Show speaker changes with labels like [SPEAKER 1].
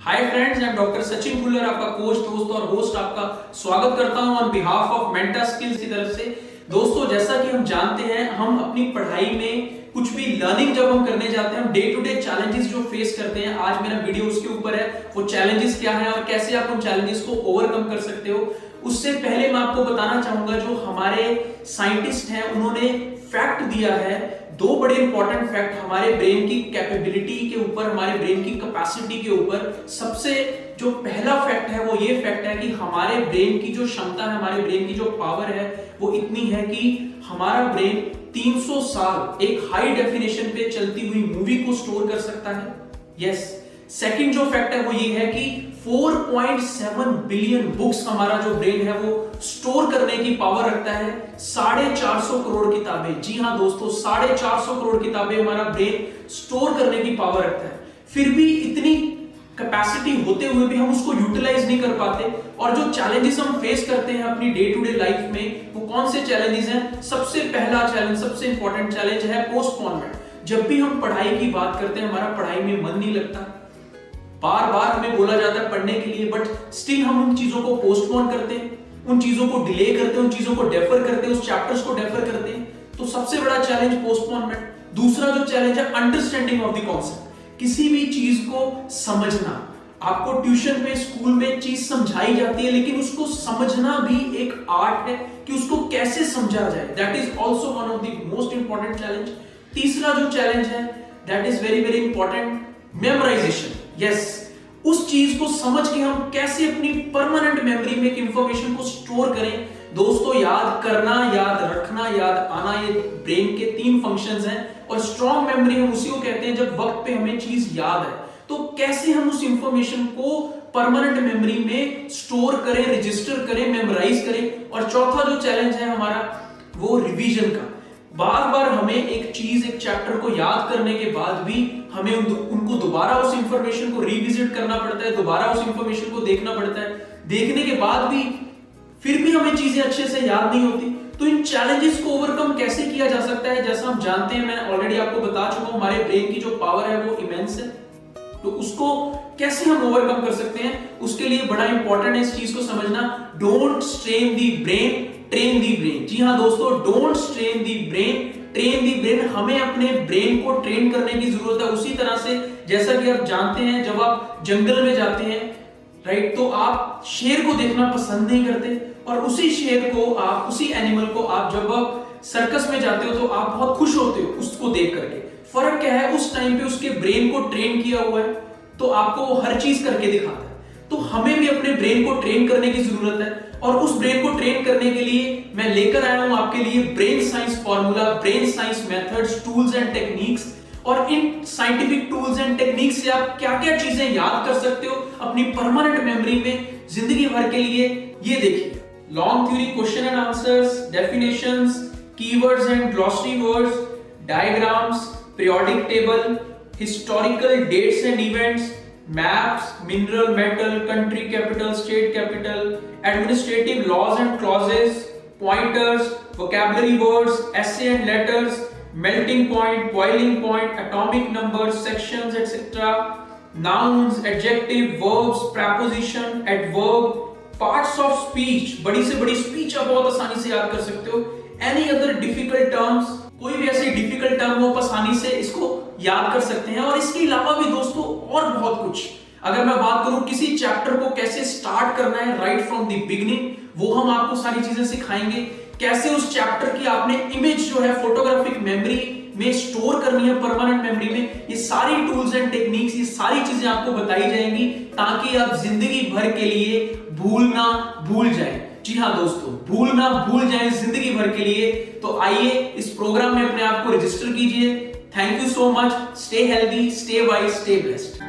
[SPEAKER 1] Hi friends, मैं doctor Sachin Bhullar, आपका coach, दोस्त और होस्ट आपका स्वागत करता हूं on behalf of Manta skills की तरफ से। दोस्तों, जैसा कि हम जानते हैं, हम अपनी पढ़ाई में कुछ भी लर्निंग जब हम करने जाते हैं, हम डे टू डे चैलेंजेस जो फेस करते हैं, आज मेरा वीडियो उसके ऊपर है। वो चैलेंजेस क्या है और कैसे आप उन चैलेंजेस को ओवरकम कर सकते हो। उससे पहले मैं आपको बताना चाहूंगा, जो हमारे साइंटिस्ट हैं उन्होंने फैक्ट दिया है, दो बड़े इंपॉर्टेंट फैक्ट हमारे ब्रेन की कैपेबिलिटी के ऊपर, हमारे ब्रेन की कैपेसिटी के ऊपर। सबसे जो पहला फैक्ट है वो ये फैक्ट है कि हमारे ब्रेन की जो क्षमता है, हमारे ब्रेन की जो पावर है वो इतनी है कि हमारा ब्रेन 300 साल एक हाई डेफिनेशन पे चलती हुई मूवी को स्टोर कर सकता है। यस। सेकंड जो फैक्ट है वो ये है कि 4.7 बिलियन बुक्स हमारा जो ब्रेन है वो स्टोर करने की पावर रखता है। 450 करोड़ किताबें, जी हां दोस्तों, 450 करोड़ किताबें हमारा ब्रेन स्टोर करने की पावर रखता है। फिर भी इतनी कैपेसिटी होते हुए भी हम उसको यूटिलाइज नहीं कर पाते। और जो चैलेंजेस हम फेस करते हैं अपनी डे टू डे लाइफ में, वो कौन से चैलेंजेस हैं? सबसे पहला चैलेंज, सबसे इंपॉर्टेंट चैलेंज है पोस्टपोनमेंट। जब भी हम पढ़ाई की बात करते हैं, हमारा पढ़ाई में मन नहीं लगता, बार बार हमें बोला जाता है पढ़ने के लिए, बट स्टिल हम उन चीजों को पोस्टपोन करते हैं, उन चीजों को डिले करते हैं, उन चीजों को डेफर करते हैं, उस चैप्टर्स को डेफर करते हैं। तो सबसे बड़ा चैलेंज पोस्टपोनमेंट। दूसरा जो चैलेंज है अंडरस्टैंडिंग ऑफ द कॉन्सेप्ट, किसी भी चीज को समझना। आपको ट्यूशन पे, स्कूल में चीज समझाई जाती है, लेकिन उसको समझना भी एक आर्ट है कि उसको कैसे समझा जाए। That is also one of the most important challenge. तीसरा जो चैलेंज है, that is very very important, memorisation. Yes, उस चीज को समझ के हम कैसे अपनी परमानेंट मेमोरी में इंफॉर्मेशन को स्टोर करें। दोस्तों, याद करना, याद रखना, याद आना, ये ब्रेन के 3 फंक्शंस हैं। और स्ट्रॉन्ग मेमोरी हम उसी को कहते हैं जब वक्त पे हमें चीज याद है। तो कैसे हम उस इंफॉर्मेशन को परमानेंट मेमोरी में स्टोर करें, रजिस्टर करें, मेमोराइज करें। और चौथा जो चैलेंज है हमारा, वो रिवीजन का। बार बार हमें एक चीज, एक चैप्टर को याद करने के बाद भी हमें उनको दोबारा उस इंफॉर्मेशन को रिविजिट करना पड़ता है, दोबारा उस इंफॉर्मेशन को देखना पड़ता है। देखने के बाद भी फिर भी हमें चीजें अच्छे से याद नहीं होती। तो इन चैलेंजेस को ओवरकम कैसे किया जा सकता है? जैसा हम जानते हैं, मैं ऑलरेडी आपको बता चुका हूं, हमारे ब्रेन की जो पावर है वो इमेंस है। तो उसको कैसे हम ओवरकम कर सकते हैं, उसके लिए बड़ा इंपॉर्टेंट है इस चीज को समझना। Don't strain the brain, train the brain. जी हां दोस्तों, don't strain the brain, train the brain. हमें अपने ब्रेन को ट्रेन करने की जरूरत है। उसी तरह से जैसा कि आप जानते हैं, जब आप जंगल में जाते हैं, राइट, तो आप शेर को देखना पसंद नहीं करते। और उसी शेर को आप, उसी एनिमल को आप जब आप सर्कस में जाते हो तो आप बहुत खुश होते हो उसको देख करके। फर्क क्या है? उस टाइम पे उसके ब्रेन को ट्रेन किया हुआ है, तो आपको वो हर चीज करके दिखाता है। तो हमें भी अपने ब्रेन को ट्रेन करने की जरूरत है। और उस ब्रेन को ट्रेन करने के लिए मैं लेकर आया हूं आपके लिए brain science formula, brain science methods, tools and techniques. और इन साइंटिफिक टूल्स एंड टेक्निक्स से आप क्या क्या चीजें याद कर सकते हो अपनी परमानेंट मेमोरी में जिंदगी भर के लिए। ये देखिए, long theory, question and answers, definitions, keywords and glossary words, diagrams, periodic table, historical dates and events, maps, mineral, metal, country capital, state capital, administrative laws and clauses, pointers, vocabulary words, essay and letters, melting point, boiling point, atomic numbers, sections, etc., nouns, adjective, verbs, preposition, adverb, parts of speech, बड़ी से बड़ी speech आप बहुत आसानी से याद कर सकते हो। Any other difficult terms, कोई भी ऐसी डिफिकल्ट टर्म हो, आसानी से इसको याद कर सकते हैं। और इसके अलावा भी दोस्तों और बहुत कुछ। अगर मैं बात करूं किसी चैप्टर को कैसे स्टार्ट करना है राइट फ्रॉम द बिगिनिंग, वो हम आपको सारी चीजें सिखाएंगे। कैसे उस चैप्टर की आपने इमेज जो है फोटोग्राफिक मेमोरी में स्टोर करनी है, परमानेंट मेमोरी में। ये सारी टूल्स एंड टेक्निक्स, ये सारी चीजें आपको बताई जाएंगी ताकि आप जिंदगी भर के लिए भूल जाएं। जी हां दोस्तों, भूल जाएं जिंदगी भर के लिए। तो आइए इस प्रोग्राम में अपने आप को रजिस्टर कीजिए। Thank you so much. Stay healthy, stay wise, stay blessed.